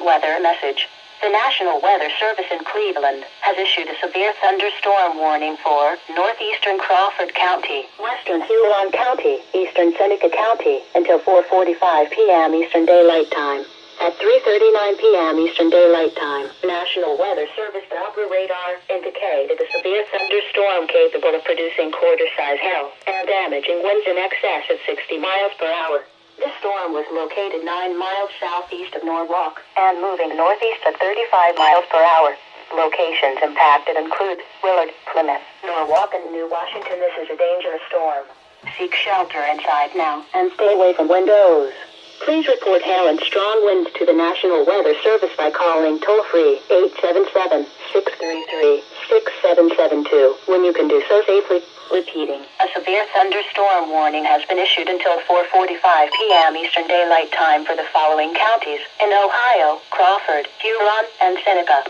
weather message. The National Weather Service in Cleveland has issued a severe thunderstorm warning for northeastern Crawford County, western Huron County, eastern Seneca County, until 4:45 p.m. Eastern Daylight Time. At 3:39 p.m. Eastern Daylight Time, National Weather Service Doppler radar indicated a severe thunderstorm capable of producing quarter-size hail and damaging winds in excess of 60 miles per hour. This storm was located 9 miles southeast of Norwalk and moving northeast at 35 miles per hour. Locations impacted include Willard, Plymouth, Norwalk, and New Washington. This is a dangerous storm. Seek shelter inside now and stay away from windows. Please report hail and strong winds to the National Weather Service by calling toll-free 877-633-6772 when you can do so safely. Repeating, a severe thunderstorm warning has been issued until 4:45 p.m. Eastern Daylight Time for the following counties in Ohio: Crawford, Huron, and Seneca.